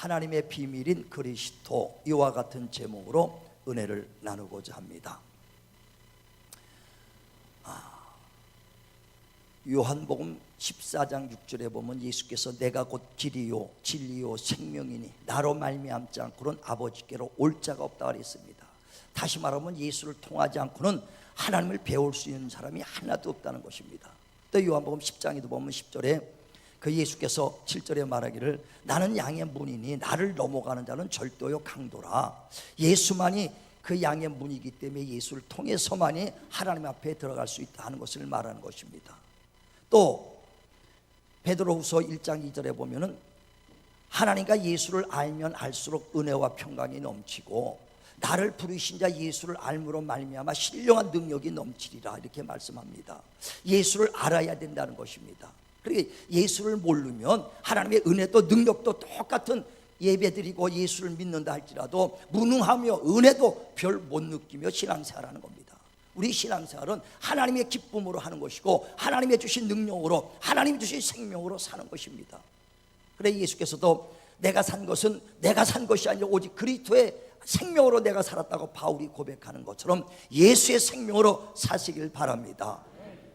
하나님의 비밀인 그리스도, 이와 같은 제목으로 은혜를 나누고자 합니다. 요한복음 14장 6절에 보면 예수께서 내가 곧 길이요 진리요 생명이니 나로 말미암지 않고는 아버지께로 올 자가 없다 그랬습니다. 다시 말하면 예수를 통하지 않고는 하나님을 배울 수 있는 사람이 하나도 없다는 것입니다. 또 요한복음 10장에도 보면 10절에 그 예수께서 7절에 말하기를 나는 양의 문이니 나를 넘어가는 자는 절도요 강도라. 예수만이 그 양의 문이기 때문에 예수를 통해서만이 하나님 앞에 들어갈 수 있다는 것을 말하는 것입니다. 또 베드로후서 1장 2절에 보면은 하나님과 예수를 알면 알수록 은혜와 평강이 넘치고 나를 부르신 자 예수를 알므로 말미암아 신령한 능력이 넘치리라, 이렇게 말씀합니다. 예수를 알아야 된다는 것입니다. 그러니까 예수를 모르면 하나님의 은혜도 능력도 똑같은 예배드리고 예수를 믿는다 할지라도 무능하며 은혜도 별 못 느끼며 신앙생활하는 겁니다. 우리 신앙생활은 하나님의 기쁨으로 하는 것이고 하나님의 주신 능력으로, 하나님이 주신 생명으로 사는 것입니다. 그래 예수께서도 내가 산 것은 내가 산 것이 아니라 오직 그리스도의 생명으로 내가 살았다고 바울이 고백하는 것처럼 예수의 생명으로 사시길 바랍니다.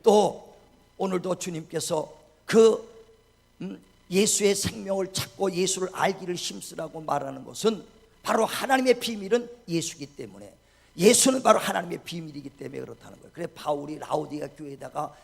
또 오늘도 주님께서 그 예수의 생명을 찾고 예수를 알기를 힘쓰라고 말하는 것은 바로 하나님의 비밀은 예수이기 때문에, 예수는 바로 하나님의 비밀이기 때문에 그렇다는 거예요. 그래 바울이 라오디가 교회에다가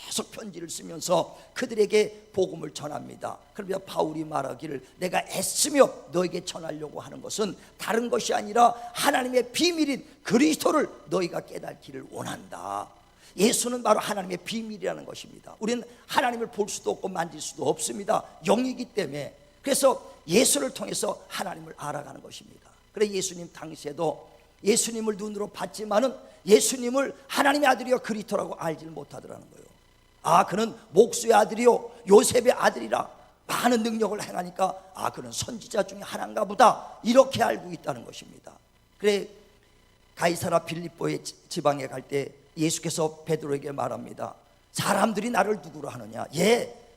계속 편지를 쓰면서 그들에게 복음을 전합니다. 그러면 바울이 말하기를 내가 애쓰며 너에게 전하려고 하는 것은 다른 것이 아니라 하나님의 비밀인 그리스도를 너희가 깨닫기를 원한다. 예수는 바로 하나님의 비밀이라는 것입니다. 우리는 하나님을 볼 수도 없고 만질 수도 없습니다. 영이기 때문에. 그래서 예수를 통해서 하나님을 알아가는 것입니다. 그래 예수님 당시에도 예수님을 눈으로 봤지만은 예수님을 하나님의 아들이요 그리스도라고 알지를 못하더라는 거예요. 그는 목수의 아들이요 요셉의 아들이라 많은 능력을 행하니까 그는 선지자 중에 하나인가 보다, 이렇게 알고 있다는 것입니다. 그래 가이사라 빌립보의 지방에 갈 때 예수께서 베드로에게 말합니다. 사람들이 나를 누구로 하느냐?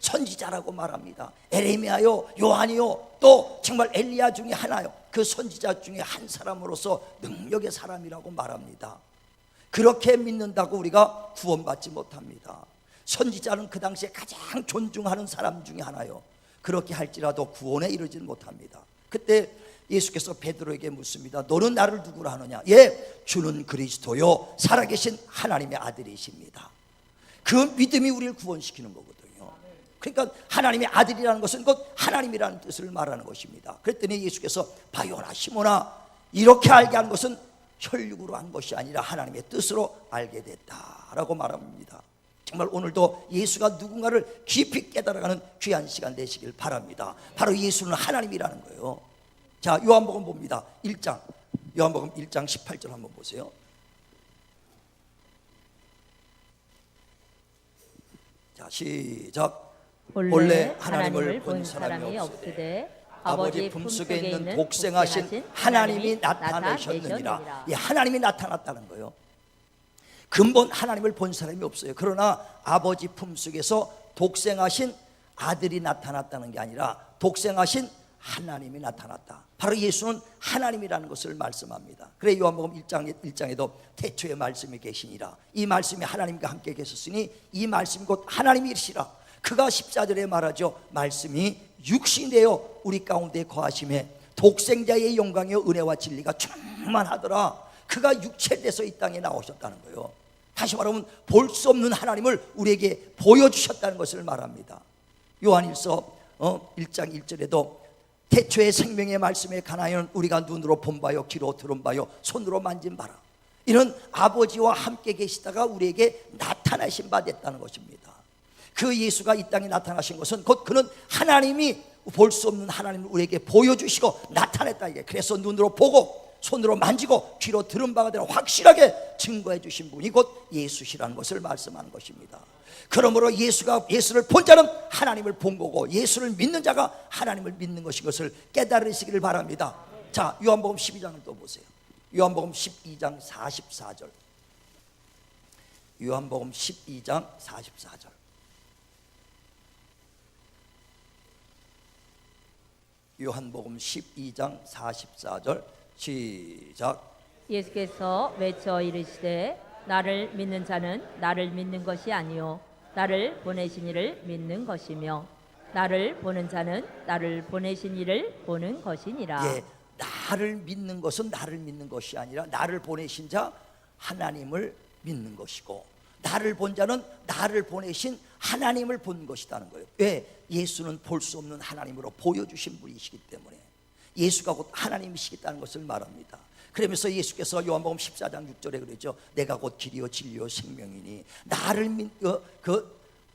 선지자라고 말합니다. 에레미야요 요한이요 또 정말 엘리야 중에 하나요, 그 선지자 중에 한 사람으로서 능력의 사람이라고 말합니다. 그렇게 믿는다고 우리가 구원받지 못합니다. 선지자는 그 당시에 가장 존중하는 사람 중에 하나요. 그렇게 할지라도 구원에 이르지는 못합니다. 그때 예수께서 베드로에게 묻습니다. 너는 나를 누구로 하느냐? 주는 그리스도요 살아계신 하나님의 아들이십니다. 그 믿음이 우리를 구원시키는 거거든요. 그러니까 하나님의 아들이라는 것은 곧 하나님이라는 뜻을 말하는 것입니다. 그랬더니 예수께서 바요나 시모나, 이렇게 알게 한 것은 혈육으로 한 것이 아니라 하나님의 뜻으로 알게 됐다라고 말합니다. 정말 오늘도 예수가 누군가를 깊이 깨달아가는 귀한 시간 되시길 바랍니다. 바로 예수는 하나님이라는 거예요. 자, 요한복음 봅니다. 요한복음 1장 18절 한번 보세요. 자, 시작. 본래 하나님을 본 사람이 없으되 아버지 품속에 있는 독생하신 하나님이 나타내셨느니라. 하나님이 나타났다는 거예요. 근본 하나님을 본 사람이 없어요. 그러나 아버지 품속에서 독생하신 아들이 나타났다는 게 아니라 독생하신 하나님이 나타났다. 바로 예수는 하나님이라는 것을 말씀합니다. 그래 요한복음 1장에도 태초에 말씀이 계시니라. 이 말씀이 하나님과 함께 계셨으니 이 말씀이 곧 하나님이시라. 그가 14절에 말하죠. 말씀이 육신이 되어 우리 가운데 거하심에 독생자의 영광이요 은혜와 진리가 충만하더라. 그가 육체돼서 이 땅에 나오셨다는 거예요. 다시 말하면 볼 수 없는 하나님을 우리에게 보여주셨다는 것을 말합니다. 요한일서 1장 1절에도 태초의 생명의 말씀에 관하여는 우리가 눈으로 본 바요 귀로 들은 바요 손으로 만진 바라. 이런 아버지와 함께 계시다가 우리에게 나타나신 바 됐다는 것입니다. 그 예수가 이 땅에 나타나신 것은 곧 그는 하나님이 볼 수 없는 하나님을 우리에게 보여주시고 나타냈다. 그래서 눈으로 보고 손으로 만지고 귀로 들은 바가 되라 확실하게 증거해 주신 분이 곧 예수시라는 것을 말씀하는 것입니다. 그러므로 예수를 본 자는 하나님을 본 거고 예수를 믿는 자가 하나님을 믿는 것인 것을 깨달으시기를 바랍니다. 자, 요한복음 12장을 또 보세요. 요한복음 12장 44절. 요한복음 12장 44절. 요한복음 12장 44절 시작. 예수께서 외쳐 이르시되 나를 믿는 자는 나를 믿는 것이 아니요 나를 보내신 이를 믿는 것이며 나를 보는 자는 나를 보내신 이를 보는 것이니라. 예, 나를 믿는 것은 나를 믿는 것이 아니라 나를 보내신 자 하나님을 믿는 것이고, 나를 본 자는 나를 보내신 하나님을 본 것이라는 거예요. 왜? 예수는 볼 수 없는 하나님으로 보여주신 분이시기 때문에 예수가 곧 하나님이시겠다는 것을 말합니다. 그러면서 예수께서 요한복음 14장 6절에 그러죠. 내가 곧 길이요 진리요 생명이니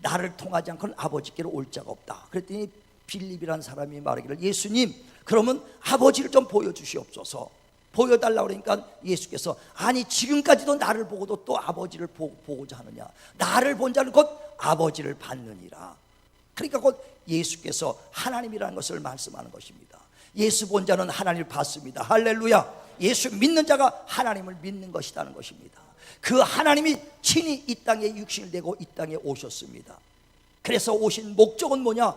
나를 통하지 않고는 아버지께로 올 자가 없다. 그랬더니 빌립이라는 사람이 말하기를, 예수님 그러면 아버지를 좀 보여주시옵소서. 보여달라고 그러니까 예수께서, 아니 지금까지도 나를 보고도 또 아버지를 보고자 하느냐. 나를 본 자는 곧 아버지를 받느니라. 그러니까 곧 예수께서 하나님이라는 것을 말씀하는 것입니다. 예수 본 자는 하나님을 봤습니다. 할렐루야. 예수 믿는 자가 하나님을 믿는 것이라는 것입니다. 그 하나님이 친히 이 땅에 육신을 내고 이 땅에 오셨습니다. 그래서 오신 목적은 뭐냐?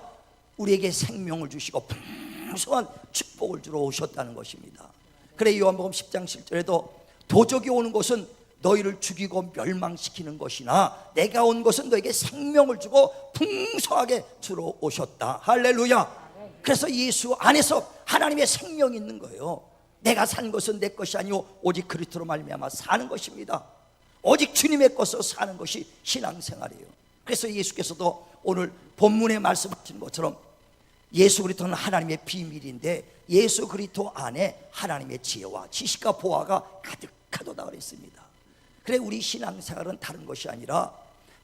우리에게 생명을 주시고 풍성한 축복을 주러 오셨다는 것입니다. 그래 요한복음 10장 7절에도 도적이 오는 것은 너희를 죽이고 멸망시키는 것이나 내가 온 것은 너에게 생명을 주고 풍성하게 주러 오셨다. 할렐루야. 그래서 예수 안에서 하나님의 생명이 있는 거예요. 내가 산 것은 내 것이 아니오 오직 그리스도로 말미암아 사는 것입니다. 오직 주님의 것으로 사는 것이 신앙생활이에요. 그래서 예수께서도 오늘 본문에 말씀하신 것처럼 예수 그리스도는 하나님의 비밀인데 예수 그리스도 안에 하나님의 지혜와 지식과 보화가 가득하도다 그랬습니다. 그래 우리 신앙생활은 다른 것이 아니라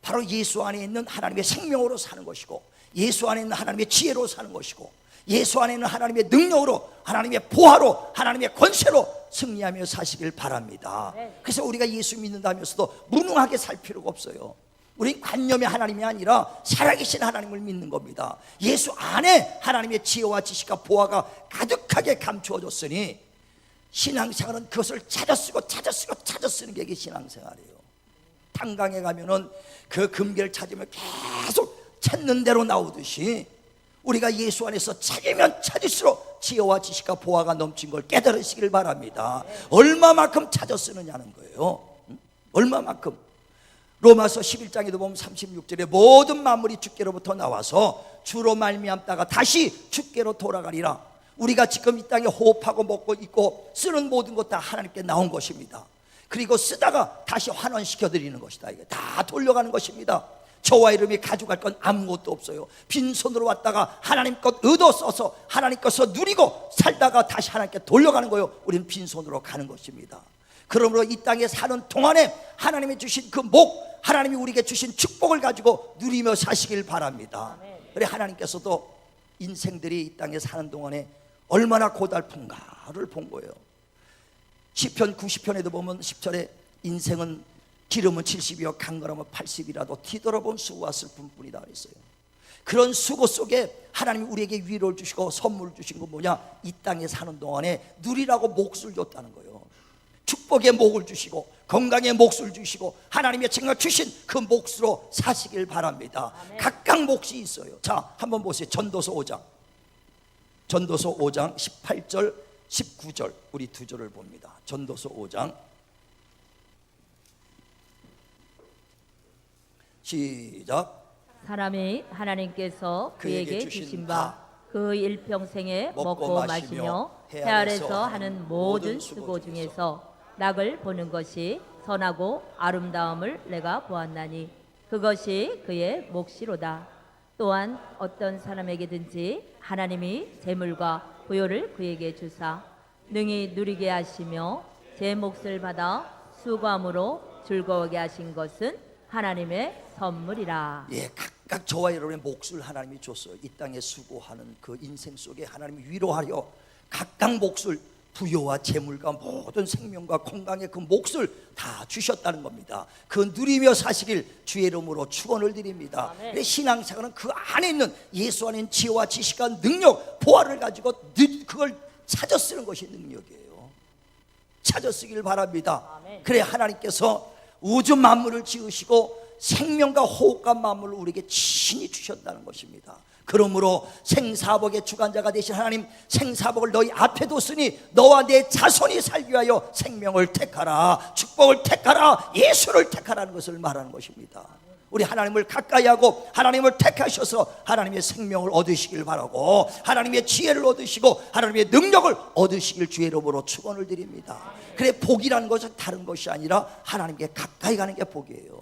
바로 예수 안에 있는 하나님의 생명으로 사는 것이고, 예수 안에 있는 하나님의 지혜로 사는 것이고, 예수 안에 있는 하나님의 능력으로, 하나님의 보화로, 하나님의 권세로 승리하며 사시길 바랍니다. 그래서 우리가 예수 믿는다면서도 무능하게 살 필요가 없어요. 우리 관념의 하나님이 아니라 살아계신 하나님을 믿는 겁니다. 예수 안에 하나님의 지혜와 지식과 보화가 가득하게 감추어졌으니 신앙생활은 그것을 찾아 쓰는 게 이게 신앙생활이에요. 탄광에 가면은 그 금괴를 찾으면 계속 찾는 대로 나오듯이 우리가 예수 안에서 찾으면 찾을수록 지혜와 지식과 보화가 넘친 걸 깨달으시길 바랍니다. 얼마만큼 찾아 쓰느냐는 거예요. 얼마만큼. 로마서 11장에도 보면 36절에 모든 만물이 주께로부터 나와서 주로 말미암다가 다시 주께로 돌아가리라. 우리가 지금 이 땅에 호흡하고 먹고 있고 쓰는 모든 것 다 하나님께 나온 것입니다. 그리고 쓰다가 다시 환원시켜드리는 것이다. 이게 다 돌려가는 것입니다. 저와 이름이 가져갈 건 아무것도 없어요. 빈손으로 왔다가 하나님 것 얻어 써서 하나님 것을 누리고 살다가 다시 하나님께 돌려가는 거예요. 우리는 빈손으로 가는 것입니다. 그러므로 이 땅에 사는 동안에 하나님이 주신 그 목, 하나님이 우리에게 주신 축복을 가지고 누리며 사시길 바랍니다. 그래 하나님께서도 인생들이 이 땅에 사는 동안에 얼마나 고달픈가를 본 거예요. 시편 90편에도 보면 10절에 인생은 기름은 70이요 강건하면 80이라도 뒤돌아본 수고와 슬픔뿐이다 그랬어요. 그런 수고 속에 하나님이 우리에게 위로를 주시고 선물을 주신 건 뭐냐? 이 땅에 사는 동안에 누리라고 몫을 줬다는 거예요. 축복의 몫을 주시고 건강의 몫을 주시고 하나님의 정말 주신 그 몫으로 사시길 바랍니다. 아멘. 각각 몫이 있어요. 자, 한번 보세요. 전도서 5장 18절 19절 우리 두 절을 봅니다. 전도서 5장 시작. 사람이 하나님께서 그에게 주신 바 그 일평생에 먹고 마시며 해 아래서 하는 모든 수고 중에서 낙을 보는 것이 선하고 아름다움을 내가 보았나니 그것이 그의 몫이로다. 또한 어떤 사람에게든지 하나님이 재물과 부요를 그에게 주사 능히 누리게 하시며 제 몫을 받아 수고함으로 즐거워게 하신 것은 하나님의 선물이라. 예, 각각 저와 여러분의 몫을 하나님이 줬어요. 이 땅에 수고하는 그 인생 속에 하나님이 위로하려 각각 몫을, 부요와 재물과 모든 생명과 건강의 그 몫을 다 주셨다는 겁니다. 그 누리며 사시길 주의 이름으로 축원을 드립니다. 신앙생활은 그 안에 있는 예수 안에 있는 지혜와 지식과 능력, 보화를 가지고 그걸 찾아 쓰는 것이 능력이에요. 찾아 쓰길 바랍니다. 그래 하나님께서 우주 만물을 지으시고 생명과 호흡과 만물을 우리에게 친히 주셨다는 것입니다. 그러므로 생사복의 주관자가 되신 하나님, 생사복을 너희 앞에 뒀으니 너와 내 자손이 살기 위하여 생명을 택하라, 축복을 택하라, 예수를 택하라는 것을 말하는 것입니다. 우리 하나님을 가까이 하고 하나님을 택하셔서 하나님의 생명을 얻으시길 바라고, 하나님의 지혜를 얻으시고 하나님의 능력을 얻으시길 주의 이름으로 축원을 드립니다. 그래, 복이라는 것은 다른 것이 아니라 하나님께 가까이 가는 게 복이에요.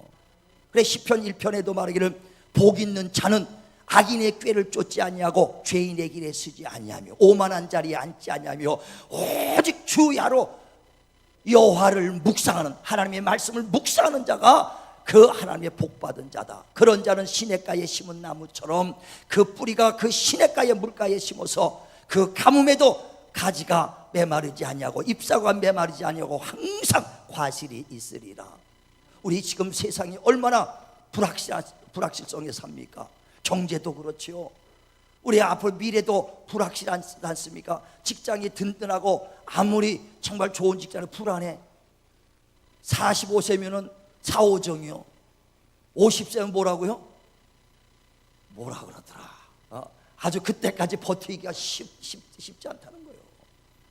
그래, 시편 1편에도 말하기를 복 있는 자는 악인의 꾀를 쫓지 아니하고 죄인의 길에 서지 아니하며 오만한 자리에 앉지 아니하며 오직 주야로 여호와를 묵상하는, 하나님의 말씀을 묵상하는 자가 그 하나님의 복받은 자다. 그런 자는 시냇가에 심은 나무처럼 그 뿌리가 그 시냇가의 물가에 심어서 그 가뭄에도 가지가 메마르지 아니하고 잎사귀가 메마르지 아니하고 항상 과실이 있으리라. 우리 지금 세상이 얼마나 불확실성에 삽니까? 경제도 그렇지요. 우리 앞으로 미래도 불확실하지 않습니까? 직장이 든든하고 아무리 정말 좋은 직장은 불안해. 45세면은 사오정이요. 50세면 뭐라고요? 뭐라 그러더라. 아주 그때까지 버티기가 쉽지 않다는 거예요.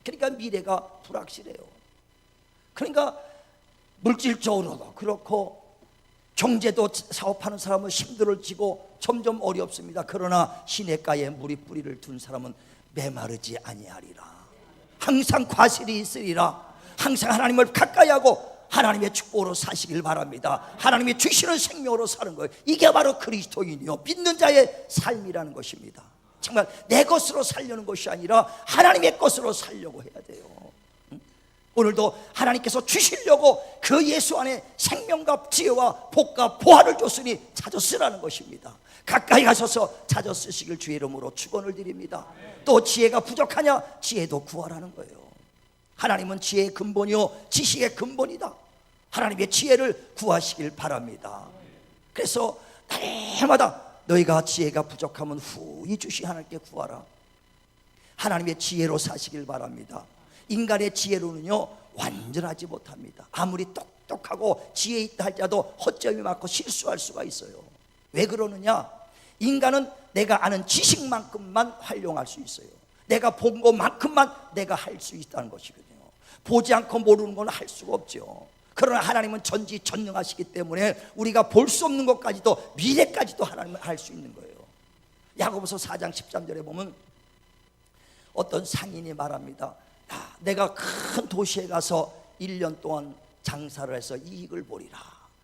그러니까 미래가 불확실해요. 그러니까 물질적으로도 그렇고 경제도 사업하는 사람은 힘들어지고 점점 어렵습니다. 그러나 시냇가에 물이 뿌리를 둔 사람은 메마르지 아니하리라. 항상 과실이 있으리라. 항상 하나님을 가까이 하고 하나님의 축복으로 사시길 바랍니다. 하나님이 주시는 생명으로 사는 거예요. 이게 바로 그리스도인이요, 믿는 자의 삶이라는 것입니다. 정말 내 것으로 살려는 것이 아니라 하나님의 것으로 살려고 해야 돼요. 오늘도 하나님께서 주시려고 그 예수 안에 생명과 지혜와 복과 보화를 줬으니 찾아 쓰라는 것입니다. 가까이 가셔서 찾아 쓰시길 주의 이름으로 축원을 드립니다. 또 지혜가 부족하냐? 지혜도 구하라는 거예요. 하나님은 지혜의 근본이요 지식의 근본이다. 하나님의 지혜를 구하시길 바랍니다. 그래서 날마다 너희가 지혜가 부족하면 후히 주시 하나님께 구하라. 하나님의 지혜로 사시길 바랍니다. 인간의 지혜로는요 완전하지 못합니다. 아무리 똑똑하고 지혜 있다 할지라도 허점이 많고 실수할 수가 있어요. 왜 그러느냐? 인간은 내가 아는 지식만큼만 활용할 수 있어요. 내가 본 것만큼만 내가 할 수 있다는 것이거든요. 보지 않고 모르는 건 할 수가 없죠. 그러나 하나님은 전지전능하시기 때문에 우리가 볼 수 없는 것까지도 미래까지도 하나님은 할 수 있는 거예요. 야고보서 4장 13절에 보면 어떤 상인이 말합니다. 내가 큰 도시에 가서 1년 동안 장사를 해서 이익을 보리라.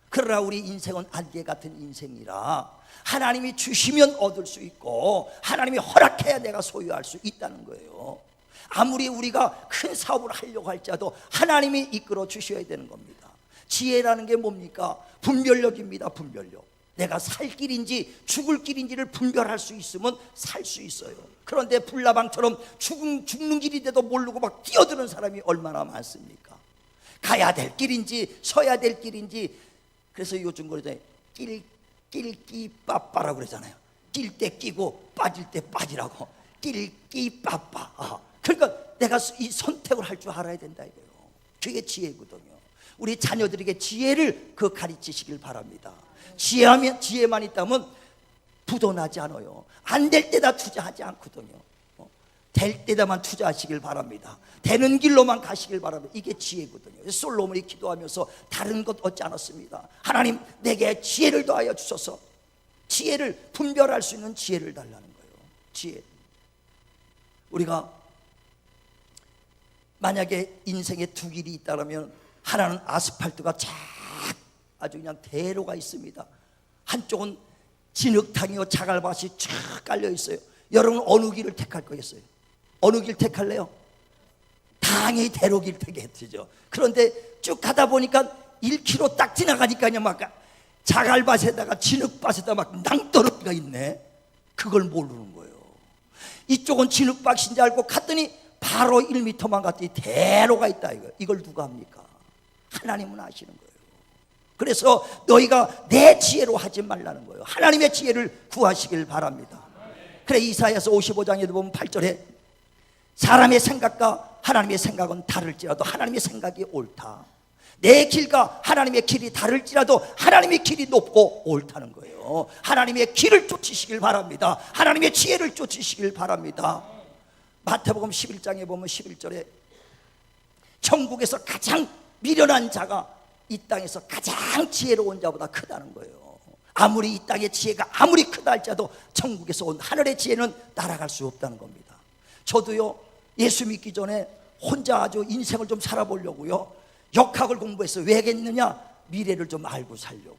그러나 우리 인생은 안개 같은 인생이라 하나님이 주시면 얻을 수 있고 하나님이 허락해야 내가 소유할 수 있다는 거예요. 아무리 우리가 큰 사업을 하려고 할지라도 하나님이 이끌어 주셔야 되는 겁니다. 지혜라는 게 뭡니까? 분별력입니다. 분별력. 내가 살 길인지 죽을 길인지를 분별할 수 있으면 살 수 있어요. 그런데 불나방처럼 죽는 길인데도 모르고 막 뛰어드는 사람이 얼마나 많습니까? 가야 될 길인지 서야 될 길인지. 그래서 요즘 그러잖아요. 낄끼빠빠라고 그러잖아요. 낄 때 끼고 빠질 때 빠지라고. 낄끼빠빠. 그러니까 내가 이 선택을 할 줄 알아야 된다 이거예요. 그게 지혜거든요. 우리 자녀들에게 지혜를 가르치시길 바랍니다. 지혜만 있다면 부도나지 않아요. 안 될 때다 투자하지 않거든요. 될 때다만 투자하시길 바랍니다. 되는 길로만 가시길 바랍니다. 이게 지혜거든요. 솔로몬이 기도하면서 다른 것 얻지 않았습니다. 하나님 내게 지혜를 더하여 주소서. 지혜를 분별할 수 있는 지혜를 달라는 거예요. 지혜. 우리가 만약에 인생에 두 길이 있다면 하나는 아스팔트가 아주 그냥 대로가 있습니다. 한쪽은 진흙탕이요 자갈밭이 쫙 깔려 있어요. 여러분 어느 길을 택할 거겠어요? 어느 길 택할래요? 당연히 대로길 택했죠. 그런데 쭉 가다 보니까 1km 딱 지나가니까 그냥 막 자갈밭에다가 진흙밭에다가 막 낭떠러지가 있네. 그걸 모르는 거예요. 이쪽은 진흙밭인 줄 알고 갔더니 바로 1m만 갔더니 대로가 있다 이거. 이걸 누가 합니까? 하나님은 아시는 거예요. 그래서 너희가 내 지혜로 하지 말라는 거예요. 하나님의 지혜를 구하시길 바랍니다. 그래 이사야서 55장에도 보면 8절에 사람의 생각과 하나님의 생각은 다를지라도 하나님의 생각이 옳다. 내 길과 하나님의 길이 다를지라도 하나님의 길이 높고 옳다는 거예요. 하나님의 길을 쫓으시길 바랍니다. 하나님의 지혜를 쫓으시길 바랍니다. 마태복음 11장에 보면 11절에 천국에서 가장 미련한 자가 이 땅에서 가장 지혜로운 자보다 크다는 거예요. 아무리 이 땅의 지혜가 아무리 크다 할지라도 천국에서 온 하늘의 지혜는 따라갈 수 없다는 겁니다. 저도요, 예수 믿기 전에 혼자 아주 인생을 좀 살아보려고요, 역학을 공부해서 왜겠느냐, 미래를 좀 알고 살려고.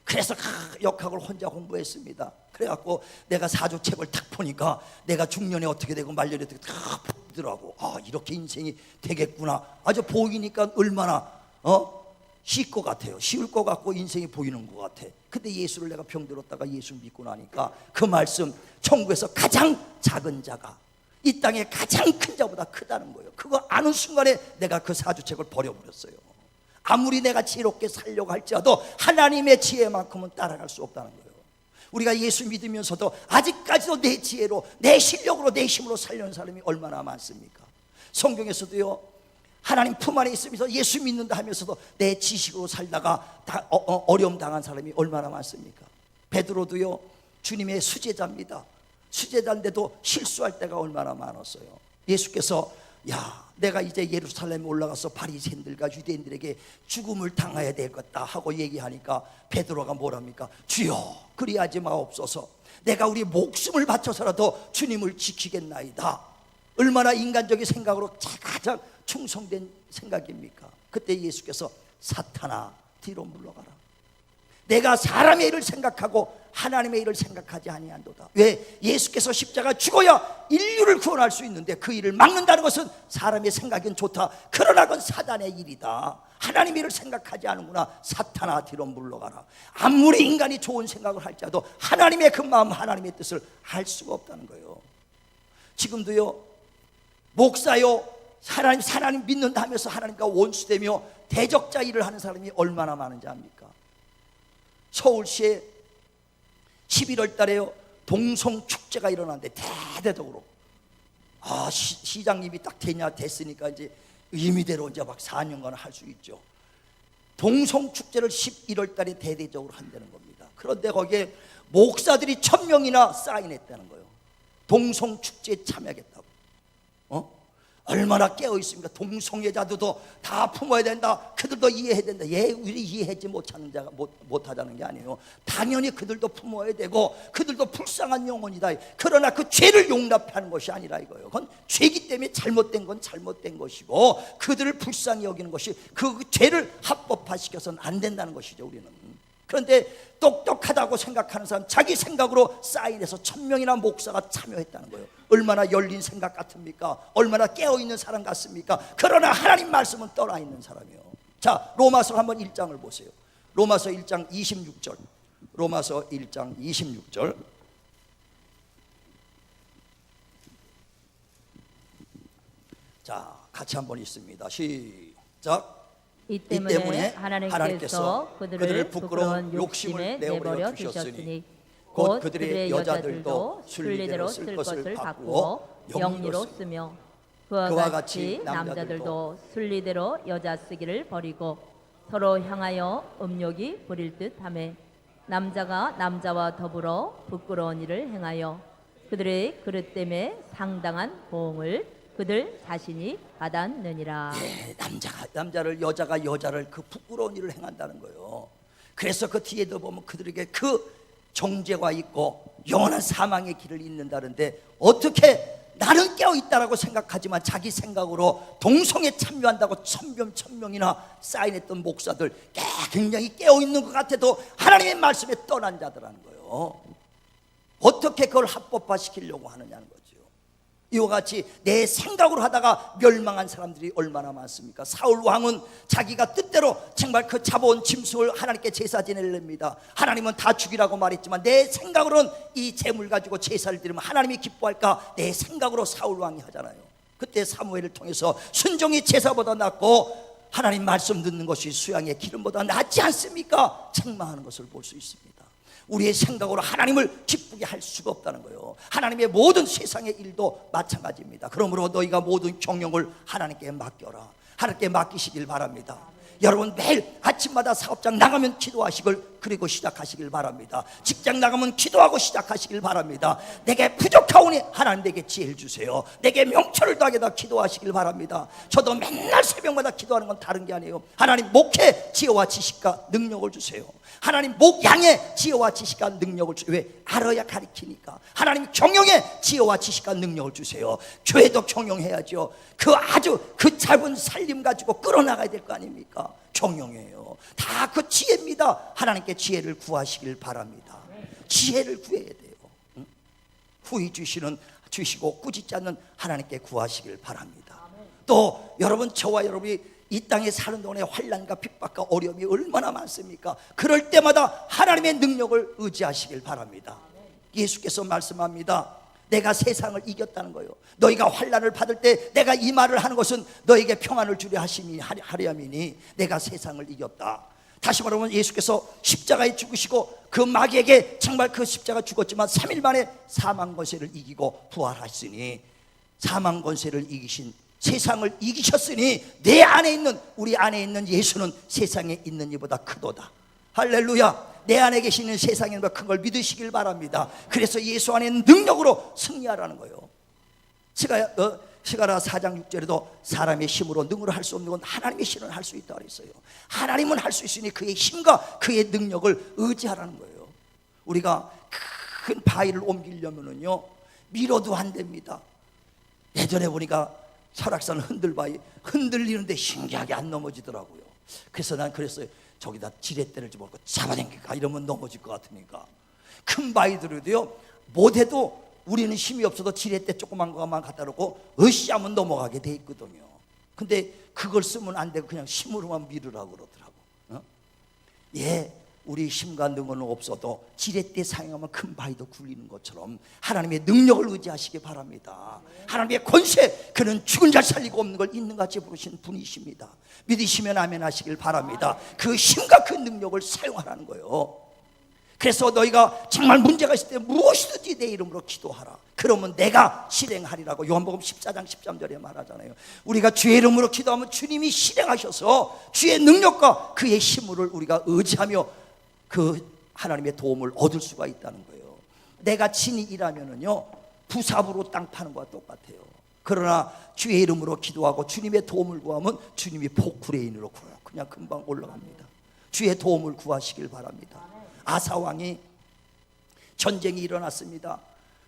그래서 역학을 혼자 공부했습니다. 그래갖고 내가 사주책을 딱 보니까 내가 중년에 어떻게 되고 말년에 어떻게 다 보더라고. 아, 이렇게 인생이 되겠구나. 아주 보이니까 얼마나 쉬울 것 같아요. 쉬울 것 같고 인생이 보이는 것 같아. 근데 예수를 내가 병들었다가 예수 믿고 나니까 그 말씀, 천국에서 가장 작은 자가 이 땅에 가장 큰 자보다 크다는 거예요. 그거 아는 순간에 내가 그 사주책을 버려버렸어요. 아무리 내가 지혜롭게 살려고 할지라도 하나님의 지혜만큼은 따라갈 수 없다는 거예요. 우리가 예수 믿으면서도 아직까지도 내 지혜로, 내 실력으로, 내 힘으로 살려는 사람이 얼마나 많습니까? 성경에서도요, 하나님 품 안에 있으면서 예수 믿는다 하면서도 내 지식으로 살다가 어려움 당한 사람이 얼마나 많습니까? 베드로도요, 주님의 수제자입니다. 수제자인데도 실수할 때가 얼마나 많았어요. 예수께서 내가 이제 예루살렘에 올라가서 바리새인들과 유대인들에게 죽음을 당해야 되겠다 하고 얘기하니까 베드로가 뭐랍니까? 주여, 그리하지 마옵소서. 내가 우리 목숨을 바쳐서라도 주님을 지키겠나이다. 얼마나 인간적인 생각으로 가장 충성된 생각입니까? 그때 예수께서 사탄아, 뒤로 물러가라. 내가 사람의 일을 생각하고 하나님의 일을 생각하지 아니한도다. 왜? 예수께서 십자가 죽어야 인류를 구원할 수 있는데 그 일을 막는다는 것은 사람의 생각은 좋다. 그러나 그건 사단의 일이다. 하나님의 일을 생각하지 않는구나. 사탄아, 뒤로 물러가라. 아무리 인간이 좋은 생각을 할지라도 하나님의 그 마음, 하나님의 뜻을 할 수가 없다는 거예요. 지금도요, 목사요, 하나님 믿는다 하면서 하나님과 원수되며 대적자 일을 하는 사람이 얼마나 많은지 압니까? 서울시에 11월 달에요, 동성축제가 일어났는데 대대적으로 시장님이 딱 됐으니까 이제 의미대로 이제 막 4년간 할 수 있죠. 동성축제를 11월 달에 대대적으로 한다는 겁니다. 그런데 거기에 목사들이 1000명이나 사인했다는 거예요. 동성축제에 참여하겠다고. 얼마나 깨어있습니까? 동성애자들도 다 품어야 된다. 그들도 이해해야 된다. 우리 이해하지 못하자는 게 아니에요. 당연히 그들도 품어야 되고 그들도 불쌍한 영혼이다. 그러나 그 죄를 용납하는 것이 아니라 이거예요. 그건 죄기 때문에 잘못된 건 잘못된 것이고 그들을 불쌍히 여기는 것이 그 죄를 합법화시켜서는 안 된다는 것이죠, 우리는. 그런데 똑똑하다고 생각하는 사람, 자기 생각으로 사인해서 1000명이나 목사가 참여했다는 거예요. 얼마나 열린 생각 같습니까? 얼마나 깨어있는 사람 같습니까? 그러나 하나님 말씀은 떠나 있는 사람이에요. 자, 로마서 한번 1장을 보세요. 로마서 1장 26절. 로마서 1장 26절. 자, 같이 한번 읽습니다. 시작. 이 때문에 하나님께서 그들을 부끄러운 욕심에 내버려 두셨으니 곧 그들의 여자들도 순리대로 쓸 것을 바꾸어 영리로 쓰며 그와 같이 남자들도 순리대로 여자 쓰기를 버리고 서로 향하여 음욕이 부릴 듯하며 남자가 남자와 더불어 부끄러운 일을 행하여 그들의 그릇 때문에 상당한 보응을 그들 자신이 받았느니라. 남자를, 여자가 여자를 그 부끄러운 일을 행한다는 거예요. 그래서 그 뒤에도 보면 그들에게 그 정죄가 있고 영원한 사망의 길을 잇는다는데, 어떻게 나는 깨어있다라고 생각하지만 자기 생각으로 동성애 참여한다고 1000명이나 사인했던 목사들, 굉장히 깨어있는 것 같아도 하나님의 말씀에 떠난 자들하는 거예요. 어떻게 그걸 합법화시키려고 하느냐는 거죠. 이와 같이 내 생각으로 하다가 멸망한 사람들이 얼마나 많습니까? 사울 왕은 자기가 뜻대로 정말 그 잡아온 짐승을 하나님께 제사 지내렵니다. 하나님은 다 죽이라고 말했지만 내 생각으로는 이 재물 가지고 제사를 드리면 하나님이 기뻐할까? 내 생각으로 사울 왕이 하잖아요. 그때 사무엘을 통해서 순종이 제사보다 낫고 하나님 말씀 듣는 것이 수양의 기름보다 낫지 않습니까? 책망하는 것을 볼 수 있습니다. 우리의 생각으로 하나님을 기쁘게 할 수가 없다는 거예요. 하나님의 모든 세상의 일도 마찬가지입니다. 그러므로 너희가 모든 경영을 하나님께 맡겨라. 하나님께 맡기시길 바랍니다. 여러분 매일 아침마다 사업장 나가면 기도하시길 그리고 시작하시길 바랍니다. 직장 나가면 기도하고 시작하시길 바랍니다. 내게 부족하오니 하나님 내게 지혜를 주세요. 내게 명철을 더하게다 기도하시길 바랍니다. 저도 맨날 새벽마다 기도하는 건 다른 게 아니에요. 하나님 목회 지혜와 지식과 능력을 주세요. 하나님 목양의 지혜와 지식과 능력을 주세요. 왜? 알아야 가르치니까. 하나님 경영의 지혜와 지식과 능력을 주세요. 교회도 경영해야죠. 그 짧은 살림 가지고 끌어나가야 될 거 아닙니까? 경영이에요. 다 그 지혜입니다. 하나님께 지혜를 구하시길 바랍니다. 지혜를 구해야 돼요. 후히 주시고 꾸짖지 않는 하나님께 구하시길 바랍니다. 또 여러분, 저와 여러분이 이 땅에 사는 동안에 환난과 핍박과 어려움이 얼마나 많습니까? 그럴 때마다 하나님의 능력을 의지하시길 바랍니다. 예수께서 말씀합니다. 내가 세상을 이겼다는 거예요. 너희가 환난을 받을 때 내가 이 말을 하는 것은 너에게 평안을 주려 하려함이니 내가 세상을 이겼다. 다시 말하면 예수께서 십자가에 죽으시고 그 마귀에게 정말 그 십자가 죽었지만 3일 만에 사망 권세를 이기고 부활하시니, 사망 권세를 이기신, 세상을 이기셨으니 내 안에 있는, 우리 안에 있는 예수는 세상에 있는 이보다 크도다. 할렐루야. 내 안에 계시는 세상에 큰 걸 믿으시길 바랍니다. 그래서 예수 안에 있는 능력으로 승리하라는 거예요. 스가랴 4장 6절에도 사람의 힘으로 능으로 할 수 없는 건 하나님의 힘으로 할 수 있다고 했어요. 하나님은 할 수 있으니 그의 힘과 그의 능력을 의지하라는 거예요. 우리가 큰 바위를 옮기려면요 밀어도 안 됩니다. 예전에 보니까 설악산 흔들바위 흔들리는데 신기하게 안 넘어지더라고요. 그래서 난 그랬어요. 저기다 지렛대를 좀 먹고 잡아당길까, 이러면 넘어질 것 같으니까. 큰 바위들도요 못해도 우리는 힘이 없어도 지렛대 조그만 거만 갖다 놓고 으쌰 하면 넘어가게 돼 있거든요. 근데 그걸 쓰면 안 되고 그냥 힘으로만 밀으라고 그러더라고. 예, 우리 힘과 능력은 없어도 지렛대 사용하면 큰 바위도 굴리는 것처럼 하나님의 능력을 의지하시기 바랍니다. 하나님의 권세, 그는 죽은 자 살리고 없는 걸 있는 같이 부르신 분이십니다. 믿으시면 아멘 하시길 바랍니다. 그 힘과 그 능력을 사용하라는 거예요. 그래서 너희가 정말 문제가 있을 때 무엇이든지 내 이름으로 기도하라. 그러면 내가 실행하리라고 요한복음 14장 13절에 말하잖아요. 우리가 주의 이름으로 기도하면 주님이 실행하셔서 주의 능력과 그의 힘을 우리가 의지하며 그 하나님의 도움을 얻을 수가 있다는 거예요. 내가 친히 일하면은요 부삽으로 땅 파는 것과 똑같아요. 그러나 주의 이름으로 기도하고 주님의 도움을 구하면 주님이 포크레인으로 그냥 금방 올라갑니다. 주의 도움을 구하시길 바랍니다. 아사 왕이 전쟁이 일어났습니다.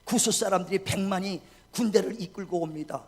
구스 사람들이 100만이 군대를 이끌고 옵니다.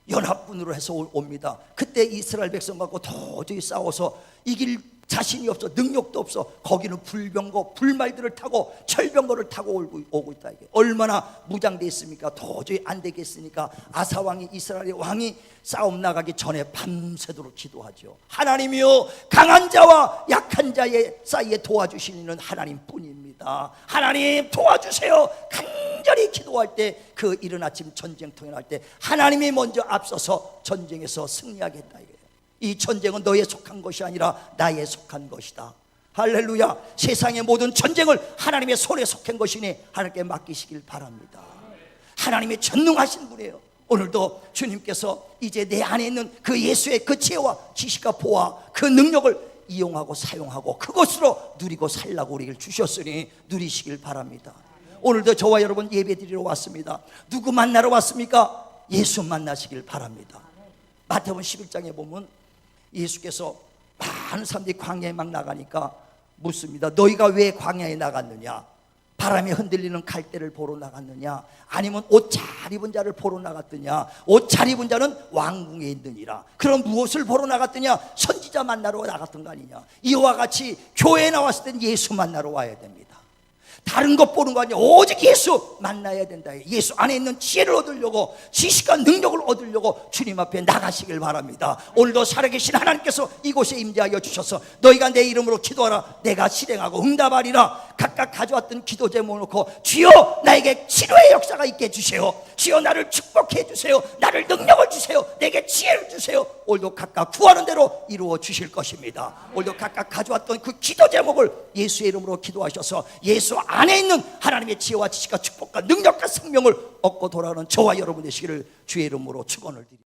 연합군으로 해서 옵니다. 그때 이스라엘 백성하고 도저히 싸워서 이길 자신이 없어, 능력도 없어. 거기는 불병거, 불말들을 타고 철병거를 타고 오고 있다. 이게 얼마나 무장돼 있습니까? 도저히 안 되겠으니까 아사 왕이, 이스라엘의 왕이 싸움 나가기 전에 밤새도록 기도하죠. 하나님이요, 강한 자와 약한 자의 사이에 도와주시는 이는 하나님뿐입니다. 하나님 도와주세요. 간절히 기도할 때 그 이른 아침 전쟁통에 날 때 하나님이 먼저 앞서서 전쟁에서 승리하겠다. 이 전쟁은 너에 속한 것이 아니라 나에 속한 것이다. 할렐루야. 세상의 모든 전쟁을 하나님의 손에 속한 것이니 하나님께 맡기시길 바랍니다. 하나님이 전능하신 분이에요. 오늘도 주님께서 이제 내 안에 있는 그 예수의 그 지혜와 지식과 보화, 그 능력을 이용하고 사용하고 그것으로 누리고 살라고 우리를 주셨으니 누리시길 바랍니다. 오늘도 저와 여러분 예배드리러 왔습니다. 누구 만나러 왔습니까? 예수 만나시길 바랍니다. 마태복음 11장에 보면 예수께서 많은 사람들이 광야에 막 나가니까 묻습니다. 너희가 왜 광야에 나갔느냐? 바람에 흔들리는 갈대를 보러 나갔느냐? 아니면 옷 잘 입은 자를 보러 나갔느냐? 옷 잘 입은 자는 왕궁에 있느니라. 그럼 무엇을 보러 나갔느냐? 선지자 만나러 나갔던 거 아니냐? 이와 같이 교회에 나왔을 땐 예수 만나러 와야 됩니다. 다른 것 보는 거 아니야. 오직 예수 만나야 된다. 예수 안에 있는 지혜를 얻으려고, 지식과 능력을 얻으려고 주님 앞에 나가시길 바랍니다. 오늘도 살아계신 하나님께서 이곳에 임재하여 주셔서 너희가 내 이름으로 기도하라. 내가 실행하고 응답하리라. 각각 가져왔던 기도 제목을 놓고 주여 나에게 치료의 역사가 있게 해주세요. 주여 나를 축복해 주세요. 나를 능력을 주세요. 내게 지혜를 주세요. 오늘도 각각 구하는 대로 이루어 주실 것입니다. 오늘도 각각 가져왔던 그 기도 제목을 예수의 이름으로 기도하셔서 예수 안에 있는 하나님의 지혜와 지식과 축복과 능력과 생명을 얻고 돌아오는 저와 여러분 되시기를 주의 이름으로 축원을 드립니다.